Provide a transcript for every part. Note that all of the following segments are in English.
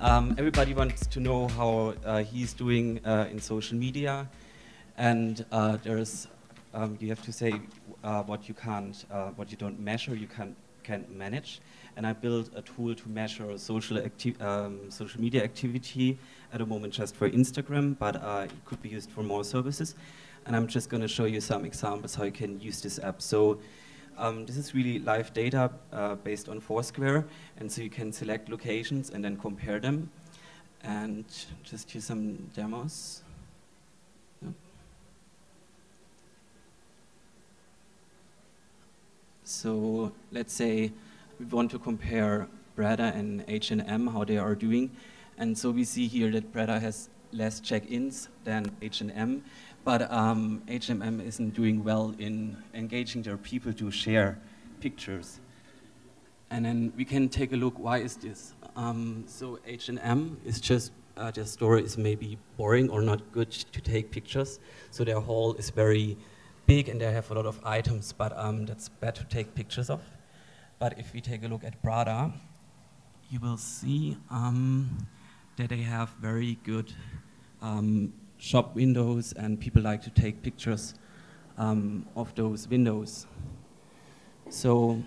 Everybody wants to know how he's doing in social media, and there's you have to say what you can't, what you don't measure, you can't manage. And I built a tool to measure social media activity at the moment just for Instagram, but it could be used for more services. And I'm just going to show you some examples how you can use this app. So this is really live data based on Foursquare, and so you can select locations and then compare them. And just here's some demos. Yep. So let's say we want to compare Breda and H&M, how they are doing. And so we see here that Breda has less check-ins than H&M, but H&M isn't doing well in engaging their people to share pictures. And then we can take a look, why is this? So H&M is just, their store is maybe boring or not good to take pictures. So their hall is very big and they have a lot of items, but that's bad to take pictures of. But if we take a look at Prada, you will see that they have very good shop windows, and people like to take pictures of those windows. So,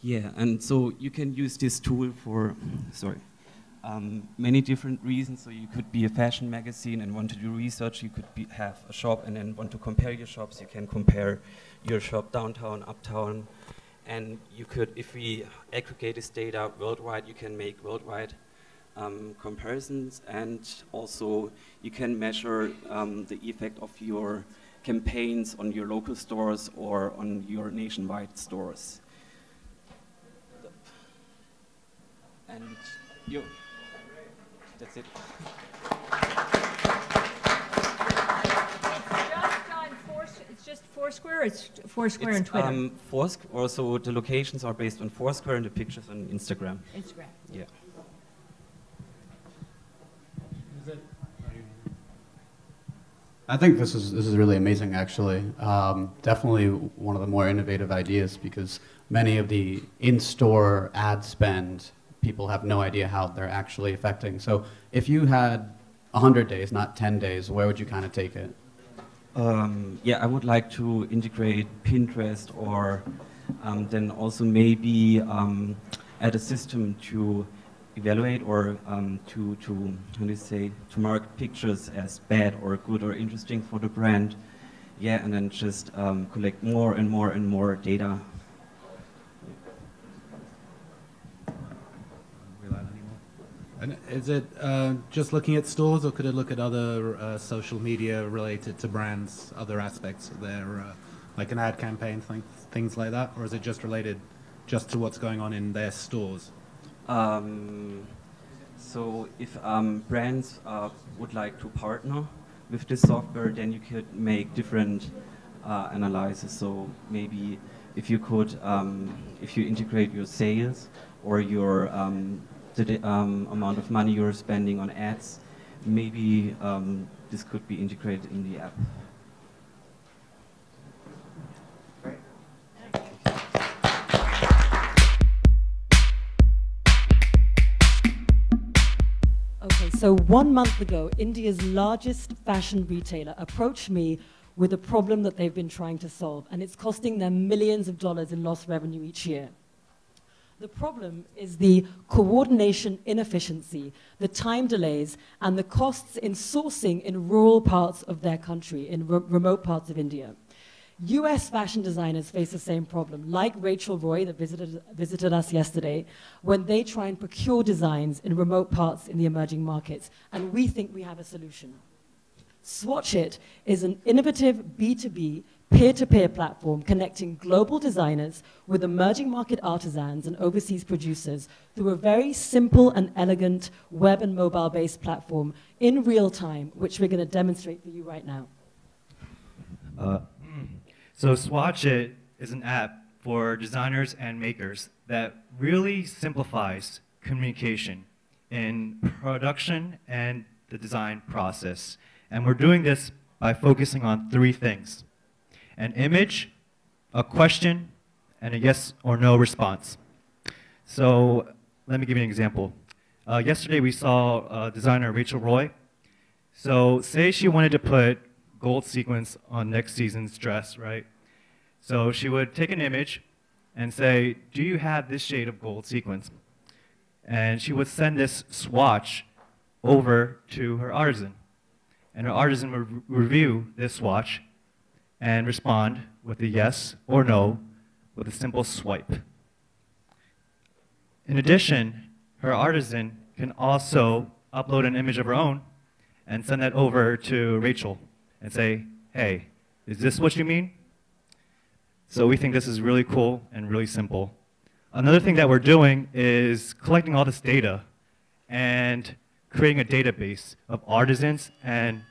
yeah, and so you can use this tool for, many different reasons. So you could be a fashion magazine and want to do research. You could have a shop and then want to compare your shops. You can compare your shop downtown, uptown. And you could, if we aggregate this data worldwide, you can make worldwide comparisons. And also you can measure the effect of your campaigns on your local stores or on your nationwide stores. And you. That's it. It's just Foursquare. It's Foursquare and Twitter. Foursquare. Also, the locations are based on Foursquare, and the pictures on Instagram. Instagram. Yeah. I think this is really amazing, actually. Definitely one of the more innovative ideas, because many of the in-store ad spend, people have no idea how they're actually affecting. So if you had 100 days, not 10 days, where would you kind of take it? Yeah, I would like to integrate Pinterest, or then also maybe add a system to evaluate or to how do you say, to mark pictures as bad or good or interesting for the brand. Yeah, and then just collect more and more and more data. And is it just looking at stores, or could it look at other social media related to brands, other aspects of their, like an ad campaign, things like that? Or is it just related just to what's going on in their stores? So if brands would like to partner with this software, then you could make different analysis. So maybe if you could, if you integrate your sales or your the amount of money you're spending on ads, maybe this could be integrated in the app. Okay, so 1 month ago, India's largest fashion retailer approached me with a problem that they've been trying to solve, and it's costing them millions of dollars in lost revenue each year. The problem is the coordination inefficiency, the time delays, and the costs in sourcing in rural parts of their country, in remote parts of India. US fashion designers face the same problem, like Rachel Roy that visited us yesterday, when they try and procure designs in remote parts in the emerging markets, and we think we have a solution. Swatch It is an innovative B2B peer-to-peer platform connecting global designers with emerging market artisans and overseas producers through a very simple and elegant web and mobile-based platform in real time, which we're going to demonstrate for you right now. So Swatch It is an app for designers and makers that really simplifies communication in production and the design process. And we're doing this by focusing on 3 things: an image, a question, and a yes or no response. So let me give you an example. Yesterday we saw designer Rachel Roy. So say she wanted to put gold sequins on next season's dress, right? So she would take an image and say, do you have this shade of gold sequins? And she would send this swatch over to her artisan. And her artisan would review this swatch and respond with a yes or no with a simple swipe. In addition, her artisan can also upload an image of her own and send that over to Rachel and say, hey, is this what you mean? So we think this is really cool and really simple. Another thing that we're doing is collecting all this data and creating a database of artisans and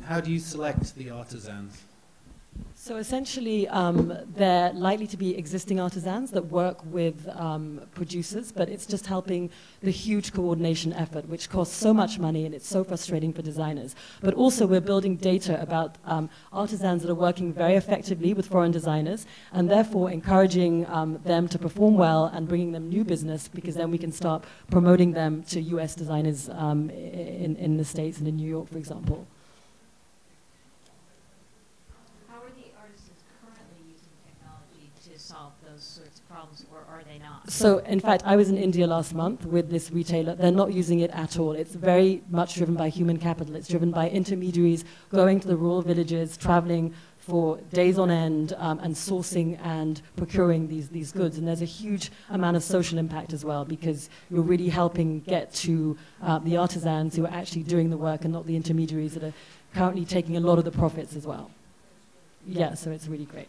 how do you select the artisans? So essentially, they're likely to be existing artisans that work with producers, but it's just helping the huge coordination effort, which costs so much money and it's so frustrating for designers. But also we're building data about artisans that are working very effectively with foreign designers, and therefore encouraging them to perform well and bringing them new business, because then we can start promoting them to US designers in the States and in New York, for example. Solve those sorts of problems, or are they not? So, in fact, I was in India last month with this retailer. They're not using it at all. It's very much driven by human capital. It's driven by intermediaries going to the rural villages, traveling for days on end, and sourcing and procuring these goods. And there's a huge amount of social impact as well, because you're really helping get to the artisans who are actually doing the work and not the intermediaries that are currently taking a lot of the profits as well. Yeah, so it's really great.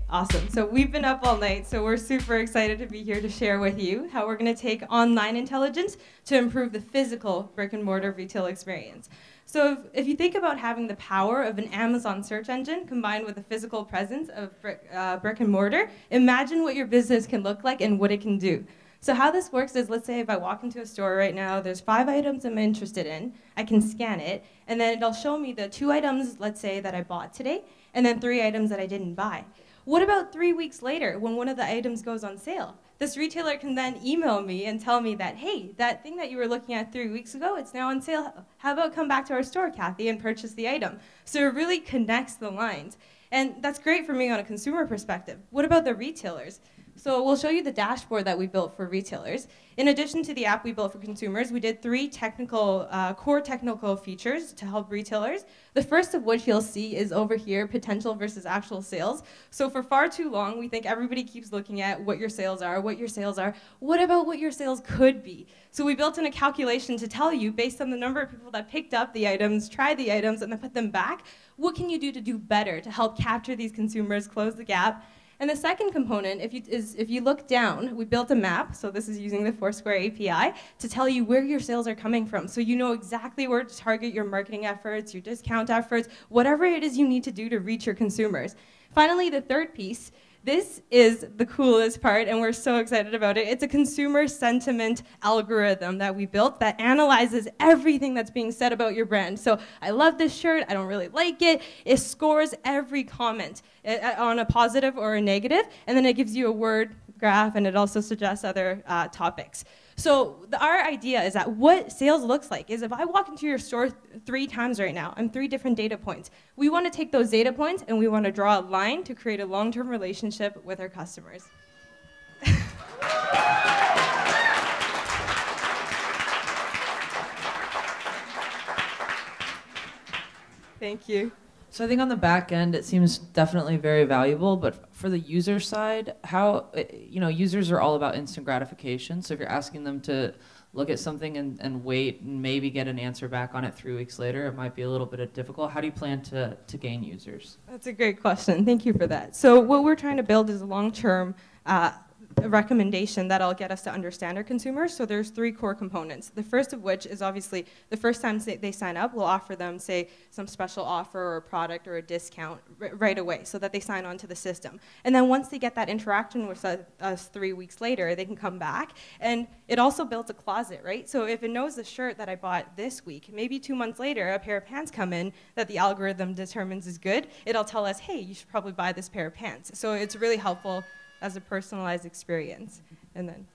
Awesome. So we've been up all night, so we're super excited to be here to share with you how we're going to take online intelligence to improve the physical brick-and-mortar retail experience. So if you think about having the power of an Amazon search engine combined with the physical presence of brick and mortar, imagine what your business can look like and what it can do. So how this works is, let's say if I walk into a store right now, there's 5 items I'm interested in, I can scan it, and then it'll show me the 2 items, let's say, that I bought today, and then 3 items that I didn't buy. What about 3 weeks later when one of the items goes on sale? This retailer can then email me and tell me that, hey, that thing that you were looking at 3 weeks ago, it's now on sale. How about come back to our store, Kathy, and purchase the item? So it really connects the lines. And that's great for me on a consumer perspective. What about the retailers? So we'll show you the dashboard that we built for retailers. In addition to the app we built for consumers, we did 3 core technical features to help retailers. The first of which you'll see is over here, potential versus actual sales. So for far too long, we think everybody keeps looking at what your sales are, what your sales are. What about what your sales could be? So we built in a calculation to tell you, based on the number of people that picked up the items, tried the items, and then put them back, what can you do better to help capture these consumers, close the gap? And the second component, if you look down, we built a map, so this is using the Foursquare API, to tell you where your sales are coming from. So you know exactly where to target your marketing efforts, your discount efforts, whatever it is you need to do to reach your consumers. Finally, the third piece, this is the coolest part, and we're so excited about it. It's a consumer sentiment algorithm that we built that analyzes everything that's being said about your brand. So I love this shirt, I don't really like it. It scores every comment on a positive or a negative, and then it gives you a word graph, and it also suggests other topics. So our idea is that what sales looks like is if I walk into your store 3 times right now, I'm 3 different data points. We want to take those data points and we want to draw a line to create a long-term relationship with our customers. Thank you. So I think on the back end, it seems definitely very valuable, but for the user side, how, users are all about instant gratification. So if you're asking them to look at something and wait and maybe get an answer back on it 3 weeks later, it might be a little bit difficult. How do you plan to gain users? That's a great question. Thank you for that. So what we're trying to build is a long-term recommendation that'll get us to understand our consumers. So there's 3 core components. The first of which is obviously the first time they sign up, we'll offer them, say, some special offer or a product or a discount right away so that they sign on to the system. And then once they get that interaction with us 3 weeks later, they can come back. And it also builds a closet, right? So if it knows the shirt that I bought this week, maybe 2 months later, a pair of pants come in that the algorithm determines is good, it'll tell us, hey, you should probably buy this pair of pants. So it's really helpful as a personalized experience. And then,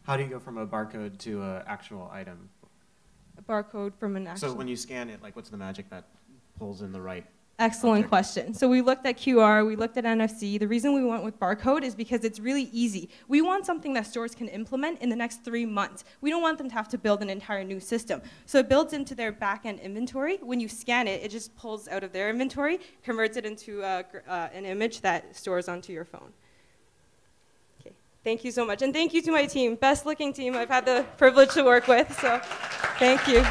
How do you go from a barcode to an actual item? a barcode from an actual... So when you scan it, like, what's the magic that pulls in the right? Excellent object? question. So we looked at QR, we looked at NFC. The reason we went with barcode is because it's really easy. We want something that stores can implement in the next 3 months. We don't want them to have to build an entire new system. So it builds into their back-end inventory. When you scan it, it just pulls out of their inventory, converts it into an image that stores onto your phone. Okay. Thank you so much. And thank you to my team. Best looking team I've had the privilege to work with. So thank you.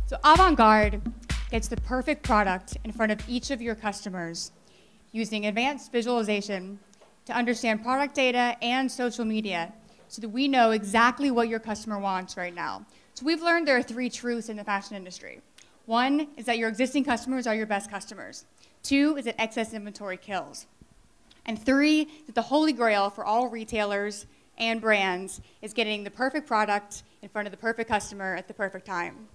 So Avant-Garde gets the perfect product in front of each of your customers using advanced visualization to understand product data and social media so that we know exactly what your customer wants right now. So we've learned there are 3 truths in the fashion industry. 1 is that your existing customers are your best customers. 2 is that excess inventory kills. And 3, that the holy grail for all retailers and brands is getting the perfect product in front of the perfect customer at the perfect time.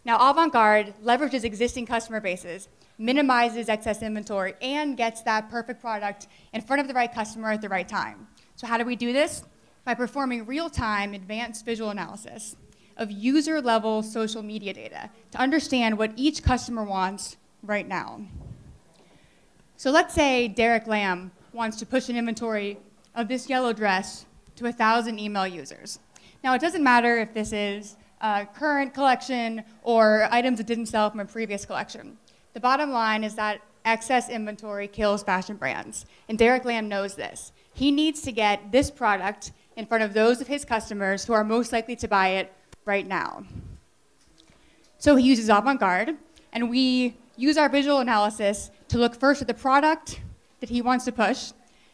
Now, Avant-Garde leverages existing customer bases, minimizes excess inventory, and gets that perfect product in front of the right customer at the right time. So how do we do this? By performing real-time advanced visual analysis of user-level social media data to understand what each customer wants right now. So let's say Derek Lamb wants to push an inventory of this yellow dress to 1,000 email users. Now, it doesn't matter if this is current collection or items that didn't sell from a previous collection. The bottom line is that excess inventory kills fashion brands, and Derek Lamb knows this. He needs to get this product in front of those of his customers who are most likely to buy it right now. So he uses Avant-Garde, and we use our visual analysis to look first at the product that he wants to push,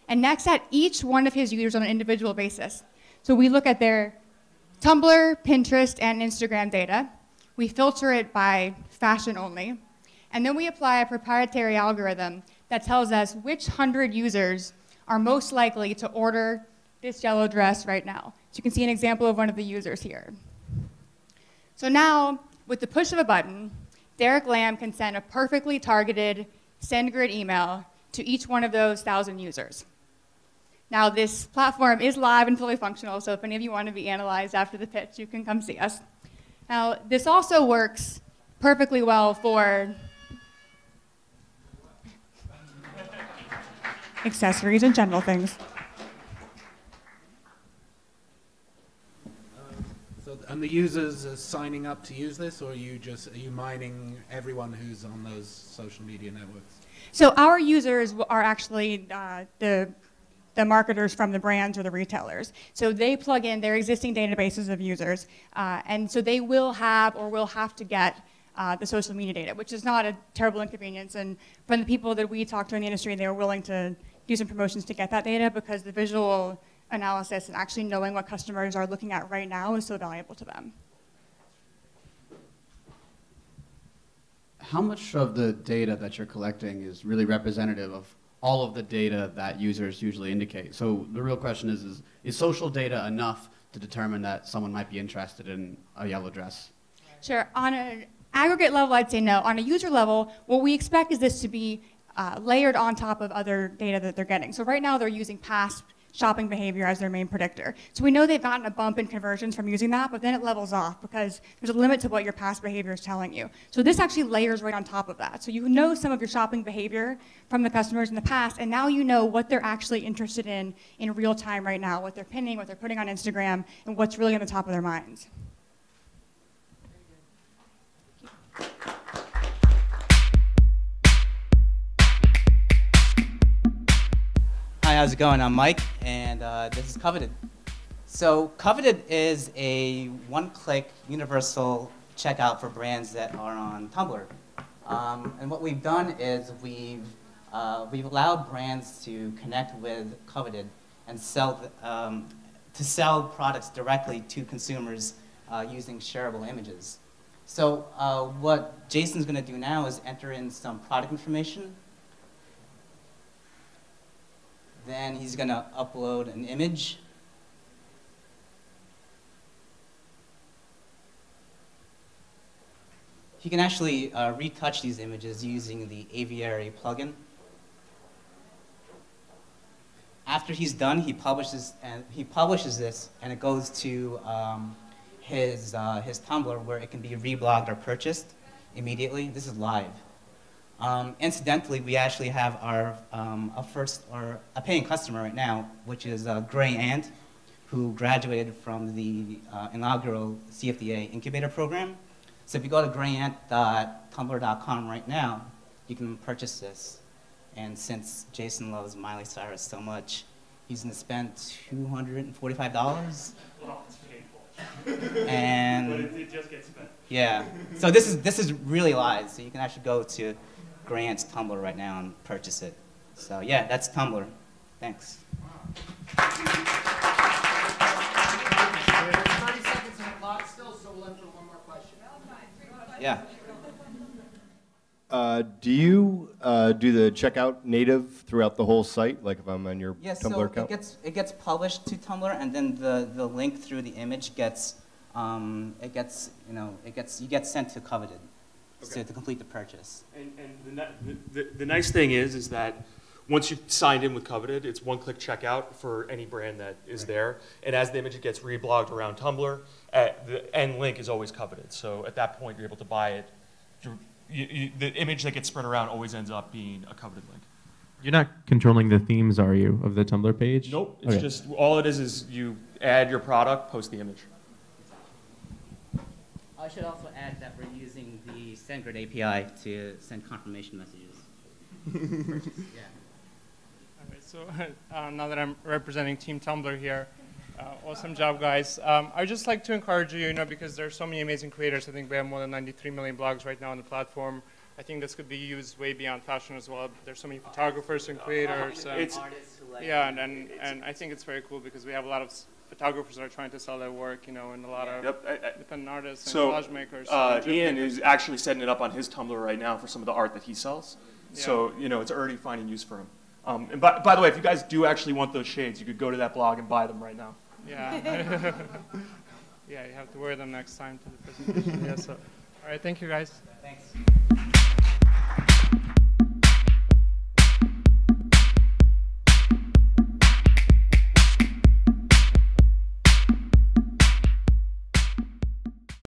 and next at each one of his users on an individual basis. So we look at their Tumblr, Pinterest, and Instagram data. We filter it by fashion only. And then we apply a proprietary algorithm that tells us which 100 users are most likely to order this yellow dress right now. So you can see an example of one of the users here. So now, with the push of a button, Derek Lamb can send a perfectly targeted SendGrid email to each one of those 1,000 users. Now, this platform is live and fully functional, so if any of you want to be analyzed after the pitch, you can come see us. Now, this also works perfectly well for accessories and general things. And the users are signing up to use this, or are you mining everyone who's on those social media networks? So our users are actually the marketers from the brands or the retailers. So they plug in their existing databases of users, and so they will have or will have to get the social media data, which is not a terrible inconvenience. And from the people that we talked to in the industry, they were willing to do some promotions to get that data because the visual analysis and actually knowing what customers are looking at right now is so valuable to them. How much of the data that you're collecting is really representative of all of the data that users usually indicate? So the real question is social data enough to determine that someone might be interested in a yellow dress? Sure. On an aggregate level, I'd say no. On a user level, what we expect is this to be layered on top of other data that they're getting. So right now, they're using past shopping behavior as their main predictor. So we know they've gotten a bump in conversions from using that, but then it levels off because there's a limit to what your past behavior is telling you. So this actually layers right on top of that. So you know some of your shopping behavior from the customers in the past, and now you know what they're actually interested in real time right now, what they're pinning, what they're putting on Instagram, and what's really on the top of their minds. Hi, how's it going? I'm Mike, and this is Coveted. So Coveted is a one-click universal checkout for brands that are on Tumblr. And what we've done is we've allowed brands to connect with Coveted and sell products directly to consumers using shareable images. So what Jason's going to do now is enter in some product information. Then he's going to upload an image. He can actually retouch these images using the Aviary plugin. After he's done, he publishes this, and it goes to his Tumblr, where it can be reblogged or purchased immediately. This is live. Incidentally, we actually have a paying customer right now, which is Gray Ant, who graduated from the inaugural CFDA incubator program. So if you go to grayant.tumblr.com right now, you can purchase this. And since Jason loves Miley Cyrus so much, he's going to spend $245. Well, it's painful. And but it just gets spent. Yeah. So this is really live. So you can actually go to Grant's Tumblr right now and purchase it. So yeah, that's Tumblr. Thanks. 30 seconds on the clock still, so we'll have one more question. Yeah. Do you do the checkout native throughout the whole site? Like if I'm on your Tumblr account? It gets published to Tumblr, and then the link through the image gets you get sent to Coveted, Okay. to complete the purchase. And the nice thing is that once you've signed in with Coveted, it's one-click checkout for any brand that is there. And as the image gets reblogged around Tumblr, the end link is always Coveted. So at that point, you're able to buy it. The image that gets spread around always ends up being a Coveted link. You're not controlling the themes, are you, of the Tumblr page? Nope. It's just, all it is you add your product, post the image. I should also add that we're using the SendGrid API to send confirmation messages. Yeah. All right, so now that I'm representing Team Tumblr here, awesome job, guys. I'd just like to encourage you, because there's so many amazing creators. I think we have more than 93 million blogs right now on the platform. I think this could be used way beyond fashion as well. There's so many photographers and creators. Yeah, and I think it's very cool because we have a lot of photographers that are trying to sell their work, and a lot of independent artists and collage makers. Ian is actually setting it up on his Tumblr right now for some of the art that he sells. Yeah. So, it's already finding use for him. And by the way, if you guys do actually want those shades, you could go to that blog and buy them right now. Yeah. Yeah, you have to wear them next time to the presentation. Yeah, so, all right, thank you, guys. Thanks.